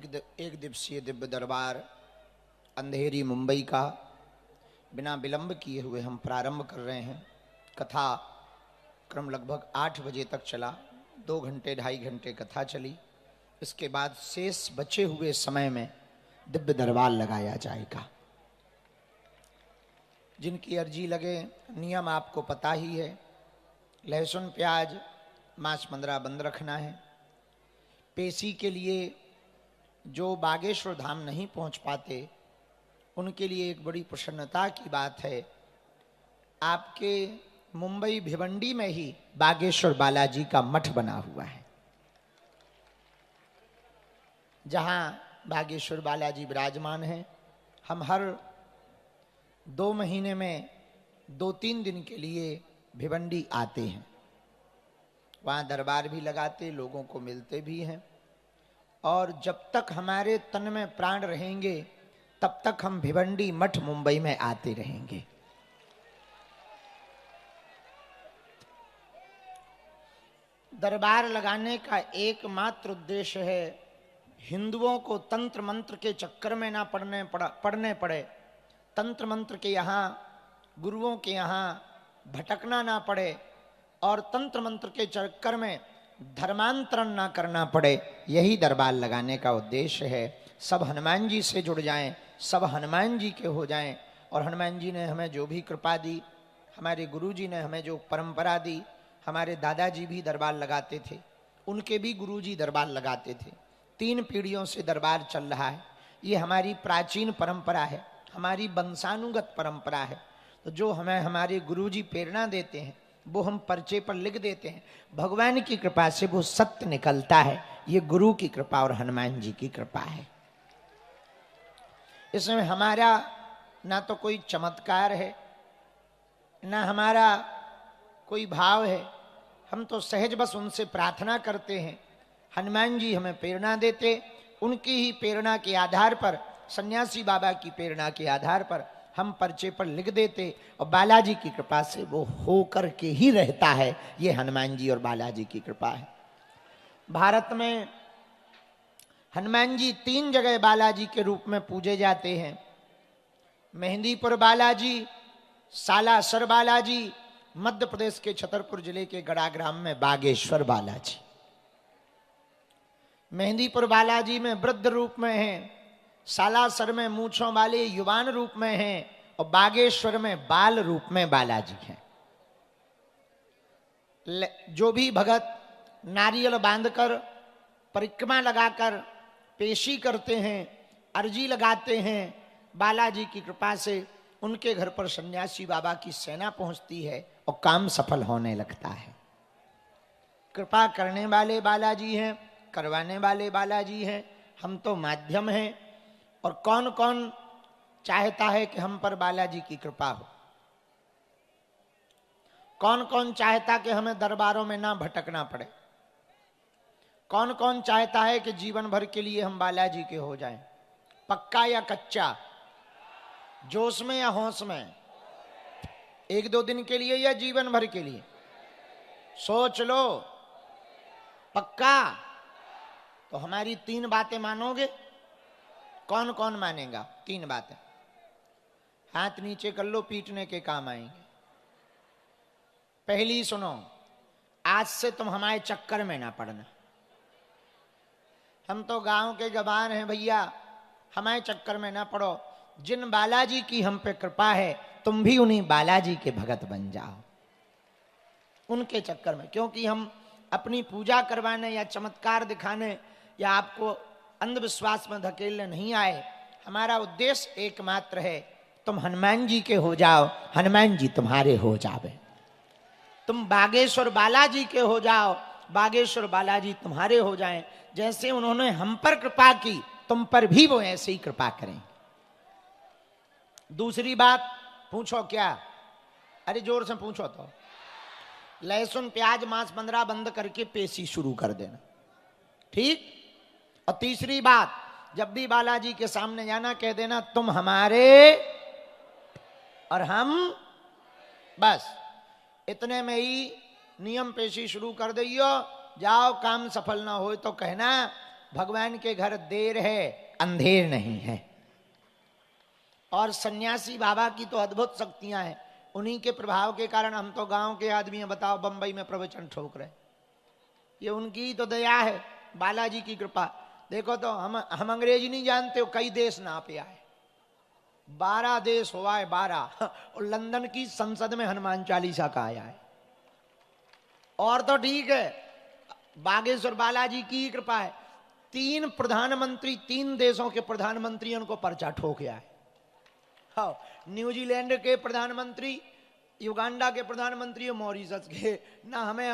एक दिवसीय दिव्य दरबार अंधेरी मुंबई का बिना विलंब किए हुए हम प्रारंभ कर रहे हैं। कथा क्रम लगभग 8 बजे तक चला। 2 घंटे 2.5 घंटे कथा चली। इसके बाद शेष बचे हुए समय में दिव्य दरबार लगाया जाएगा। जिनकी अर्जी लगे, नियम आपको पता ही है। लहसुन प्याज मांस मंद्रा बंद रखना है। पेशी के लिए जो बागेश्वर धाम नहीं पहुंच पाते उनके लिए एक बड़ी प्रसन्नता की बात है, आपके मुंबई भिवंडी में ही बागेश्वर बालाजी का मठ बना हुआ है, जहां बागेश्वर बालाजी विराजमान हैं। हम हर 2 महीने में 2-3 दिन के लिए भिवंडी आते हैं, वहाँ दरबार भी लगाते, लोगों को मिलते भी हैं। और जब तक हमारे तन में प्राण रहेंगे तब तक हम भिवंडी मठ मुंबई में आते रहेंगे। दरबार लगाने का एकमात्र उद्देश्य है हिंदुओं को तंत्र मंत्र के चक्कर में ना पड़ने पड़े, तंत्र मंत्र के यहाँ गुरुओं के यहाँ भटकना ना पड़े और तंत्र मंत्र के चक्कर में धर्मांतरण ना करना पड़े। यही दरबार लगाने का उद्देश्य है। सब हनुमान जी से जुड़ जाएं, सब हनुमान जी के हो जाएं। और हनुमान जी ने हमें जो भी कृपा दी, हमारे गुरु जी ने हमें जो परंपरा दी, हमारे दादाजी भी दरबार लगाते थे, उनके भी गुरु जी दरबार लगाते थे। 3 पीढ़ियों से दरबार चल रहा है। ये हमारी प्राचीन परंपरा है, हमारी वंशानुगत परंपरा है। तो जो हमें हमारे गुरु जी प्रेरणा देते हैं वो हम पर्चे पर लिख देते हैं। भगवान की कृपा से वो सत्य निकलता है। ये गुरु की कृपा और हनुमान जी की कृपा है। इसमें हमारा ना तो कोई चमत्कार है, ना हमारा कोई भाव है। हम तो सहज बस उनसे प्रार्थना करते हैं। हनुमान जी हमें प्रेरणा देते, उनकी ही प्रेरणा के आधार पर, सन्यासी बाबा की प्रेरणा के आधार पर हम पर्चे पर लिख देते और बालाजी की कृपा से वो हो कर के ही रहता है। ये हनुमान जी और बालाजी की कृपा है। भारत में हनुमान जी 3 जगह बालाजी के रूप में पूजे जाते हैं। मेहंदीपुर बालाजी, सालासर बालाजी, मध्य प्रदेश के छतरपुर जिले के गड़ा ग्राम में बागेश्वर बालाजी। मेहंदीपुर बालाजी में वृद्ध रूप में हैं, सालासर में मूंछों वाले युवान रूप में हैं और बागेश्वर में बाल रूप में बालाजी हैं। जो भी भगत नारियल बांधकर, परिक्रमा लगाकर पेशी करते हैं, अर्जी लगाते हैं, बालाजी की कृपा से उनके घर पर सन्यासी बाबा की सेना पहुंचती है और काम सफल होने लगता है। कृपा करने वाले बालाजी हैं, करवाने वाले बालाजी हैं। हम तो माध्यम हैं। और कौन कौन चाहता है कि हम पर बालाजी की कृपा हो? कौन कौन चाहता कि हमें दरबारों में ना भटकना पड़े? कौन कौन चाहता है कि जीवन भर के लिए हम बालाजी के हो जाएं? पक्का या कच्चा? जोश में या होश में? 1-2 दिन के लिए या जीवन भर के लिए? सोच लो। पक्का? तो हमारी 3 बातें मानोगे? कौन कौन मानेगा 3 बातें? हाथ नीचे कर लो, पीटने के काम आएंगे। पहली सुनो, आज से तुम हमारे चक्कर में ना पड़ना। हम तो गांव के गवार हैं भैया, हमारे चक्कर में ना पड़ो। जिन बालाजी की हम पे कृपा है तुम भी उन्हीं बालाजी के भगत बन जाओ, उनके चक्कर में। क्योंकि हम अपनी पूजा करवाने या चमत्कार दिखाने या आपको अंधविश्वास में धकेलने नहीं आए। हमारा उद्देश्य एकमात्र है, तुम हनुमान जी के हो जाओ, हनुमान जी तुम्हारे हो जावे। तुम बागेश्वर बालाजी के हो जाओ, बागेश्वर बालाजी तुम्हारे हो जाएं। जैसे उन्होंने हम पर कृपा की, तुम पर भी वो ऐसे ही कृपा करें। दूसरी बात पूछो। क्या? अरे जोर से पूछो। तो लहसुन प्याज मांस मंद्रा बंद करके पेशी शुरू कर देना, ठीक? और तीसरी बात, जब भी बालाजी के सामने जाना कह देना तुम हमारे और हम, बस इतने में ही नियम पेशी शुरू कर दियो। जाओ, काम सफल ना हो तो कहना भगवान के घर देर है, अंधेर नहीं है। और सन्यासी बाबा की तो अद्भुत शक्तियां हैं। उन्हीं के प्रभाव के कारण हम तो गांव के आदमी हैं, बताओ बंबई में प्रवचन ठोक रहे। ये उनकी तो दया है, बालाजी की कृपा। देखो तो हम अंग्रेजी नहीं जानते हो, कई देश ना पे आए, 12 देश हुआ है, 12। और लंदन की संसद में हनुमान चालीसा का आया है। और तो ठीक है, बागेश्वर बालाजी की कृपा है। 3 प्रधानमंत्री, 3 देशों के प्रधानमंत्री उनको पर्चा ठोक आए। हाँ, न्यूजीलैंड के प्रधानमंत्री, युगांडा के प्रधानमंत्री और मॉरिशस के। ना हमें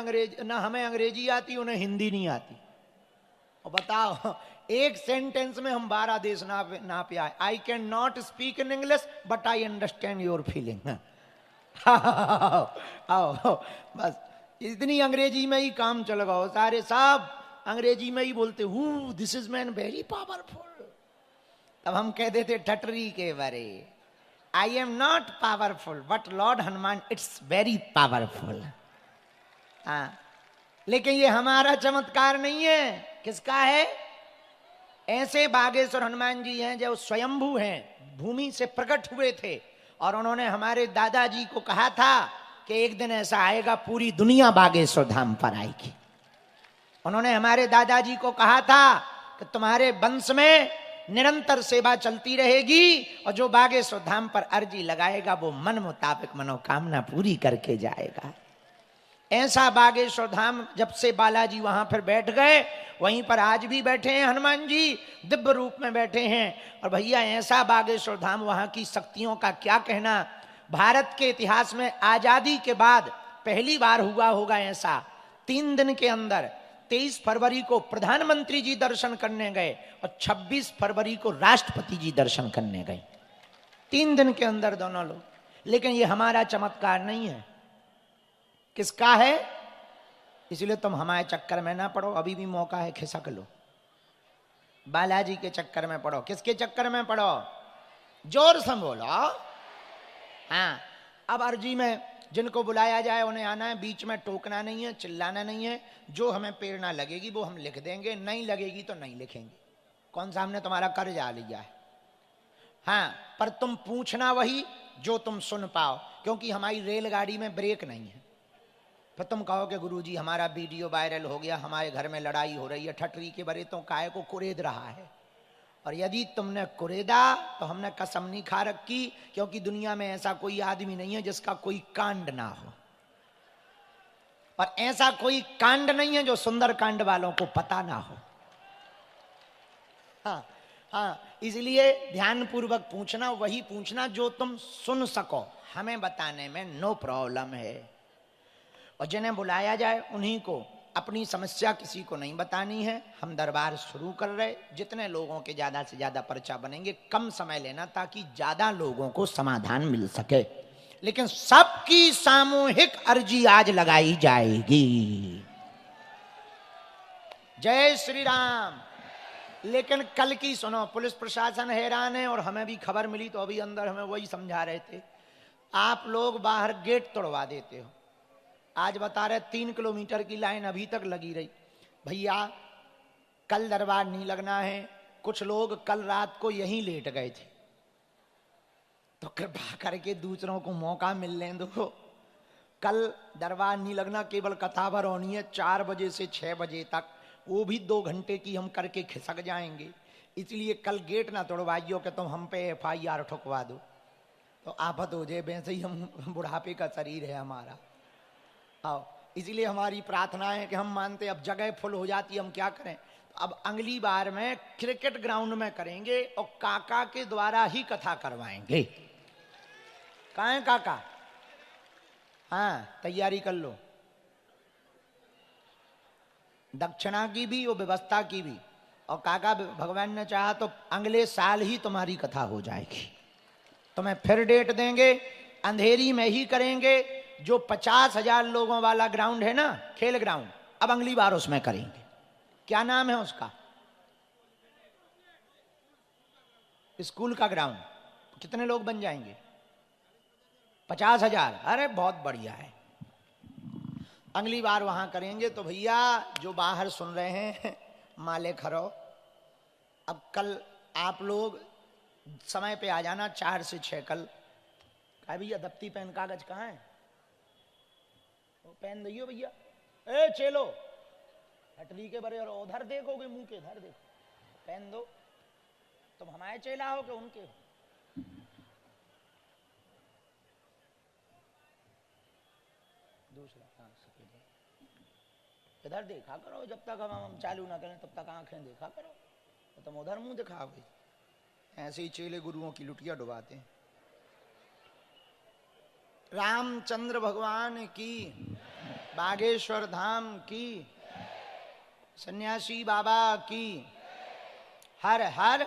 अंग्रेजी आती, उन्हें हिंदी नहीं आती। और बताओ, एक सेंटेंस में हम 12 देश ना पे आए। I can not speak in English but I understand your feeling. आओ, बस इतनी अंग्रेजी में ही काम चल गया। सारे सब अंग्रेजी में ही बोलते, who this is man very powerful. तब हम कह देते ठटरी के बारे, I am not powerful but Lord Hanuman it's very powerful. हाँ, लेकिन ये हमारा चमत्कार नहीं है। किसका है? ऐसे बागेश्वर हनुमान जी हैं जो स्वयंभू हैं, भूमि से प्रकट हुए थे। और उन्होंने हमारे दादाजी को कहा था कि एक दिन ऐसा आएगा पूरी दुनिया बागेश्वर धाम पर आएगी। उन्होंने हमारे दादाजी को कहा था कि तुम्हारे वंश में निरंतर सेवा चलती रहेगी, और जो बागेश्वर धाम पर अर्जी लगाएगा वो मन मुताबिक मनोकामना पूरी करके जाएगा। ऐसा बागेश्वर धाम, जब से बालाजी वहां पर बैठ गए, वहीं पर आज भी बैठे हैं हनुमान जी, दिव्य रूप में बैठे हैं। और भैया ऐसा बागेश्वर धाम, वहां की शक्तियों का क्या कहना। भारत के इतिहास में आजादी के बाद पहली बार हुआ होगा ऐसा। 3 दिन के अंदर 23 फरवरी को प्रधानमंत्री जी दर्शन करने गए और 26 फरवरी को राष्ट्रपति जी दर्शन करने गए। 3 दिन के अंदर दोनों लोग। लेकिन ये हमारा चमत्कार नहीं है। किसका है? इसलिए तुम हमारे चक्कर में ना पड़ो, अभी भी मौका है, खिसक लो। बालाजी के चक्कर में पड़ो। किसके चक्कर में पड़ो? जोर से बोलो। हाँ, अब अर्जी में जिनको बुलाया जाए उन्हें आना है, बीच में टोकना नहीं है, चिल्लाना नहीं है। जो हमें प्रेरणा लगेगी वो हम लिख देंगे, नहीं लगेगी तो नहीं लिखेंगे। कौन सा हमने तुम्हारा कर्ज आ लिया है? हाँ, पर तुम पूछना वही जो तुम सुन पाओ, क्योंकि हमारी रेलगाड़ी में ब्रेक नहीं है। फिर तुम कहो कि गुरुजी हमारा वीडियो वायरल हो गया, हमारे घर में लड़ाई हो रही है, ठटरी के बरे तो काय को कुरेद रहा है। और यदि तुमने कुरेदा तो हमने कसम नहीं खा रखी, क्योंकि दुनिया में ऐसा कोई आदमी नहीं है जिसका कोई कांड ना हो, और ऐसा कोई कांड नहीं है जो सुंदर कांड वालों को पता ना हो। हाँ हाँ, इसलिए ध्यान पूर्वक पूछना, वही पूछना जो तुम सुन सको। हमें बताने में नो प्रॉब्लम है। और जिन्हें बुलाया जाए उन्हीं को, अपनी समस्या किसी को नहीं बतानी है। हम दरबार शुरू कर रहे, जितने लोगों के ज्यादा से ज्यादा पर्चा बनेंगे, कम समय लेना ताकि ज्यादा लोगों को समाधान मिल सके। लेकिन सबकी सामूहिक अर्जी आज लगाई जाएगी। जय श्री राम। लेकिन कल की सुनो, पुलिस प्रशासन हैरान है और हमें भी खबर मिली तो अभी अंदर हमें वही समझा रहे थे। आप लोग बाहर गेट तोड़वा देते हो। आज बता रहे 3 किलोमीटर की लाइन अभी तक लगी रही। भैया कल दरबार नहीं लगना है। कुछ लोग कल रात को यहीं लेट गए थे, तो कृपा करके दूसरों को मौका मिलने दो। कल दरबार नहीं लगना, केवल कथा भर होनी है 4 बजे से 6 बजे तक, वो भी 2 घंटे की हम करके खिसक जाएंगे। इसलिए कल गेट ना तोड़वाइयो कि तुम हम पे FIR ठुकवा दो, तो आफत हो जाए। वैसे ही हम बुढ़ापे का शरीर है हमारा। आओ, इसलिए हमारी प्रार्थना है कि हम मानते अब जगह फुल हो जाती है, हम क्या करें। अब अगली बार में क्रिकेट ग्राउंड में करेंगे और काका के द्वारा ही कथा करवाएंगे। कहाँ है काका? हाँ, तैयारी कर लो, दक्षिणा की भी और व्यवस्था की भी। और काका भगवान ने चाहा तो अगले साल ही तुम्हारी कथा हो जाएगी। तुम्हें फिर डेट देंगे, अंधेरी में ही करेंगे। जो 50,000 लोगों वाला ग्राउंड है ना, खेल ग्राउंड, अब अगली बार उसमें करेंगे। क्या नाम है उसका? स्कूल का ग्राउंड। कितने लोग बन जाएंगे? 50,000। अरे बहुत बढ़िया है, अगली बार वहां करेंगे। तो भैया जो बाहर सुन रहे हैं, माले खरो अब कल आप लोग समय पे आ जाना 4 से 6 कल। कहा भैया दफ्ती पेन कागज कहाँ है? वो पेन दियो भैया। ए चलो हटली के बड़े और उधर देखोगे मुंह के इधर देखो, पेन दो। तुम हमारे चेला हो कि उनके हो? दूसरा इधर देखा करो, जब तक हम चालू ना करें तब तक आंखें देखा करो, तो तुम उधर मुंह दिखाओगे। ऐसे ही चेले गुरुओं की लुटिया डुबाते हैं। रामचंद्र भगवान की, बागेश्वर धाम की, सन्यासी बाबा की, हर हर।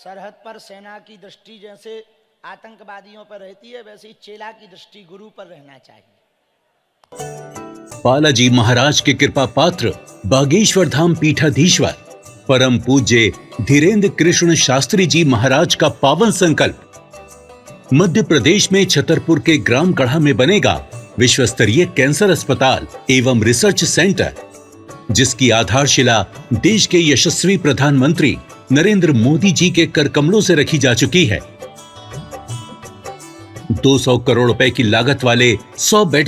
सरहद पर सेना की दृष्टि जैसे आतंकवादियों पर रहती है, वैसे ही चेला की दृष्टि गुरु पर रहना चाहिए। बालाजी महाराज के कृपा पात्र बागेश्वर धाम पीठाधीश्वर परम पूज्य धीरेन्द्र कृष्ण शास्त्री जी महाराज का पावन संकल्प। मध्य प्रदेश में छतरपुर के ग्राम गढ़ा में बनेगा विश्व स्तरीय कैंसर अस्पताल एवं रिसर्च सेंटर, जिसकी आधारशिला देश के यशस्वी प्रधानमंत्री नरेंद्र मोदी जी के कर कमलों से रखी जा चुकी है। 200 करोड़ रुपए की लागत वाले 100 बेड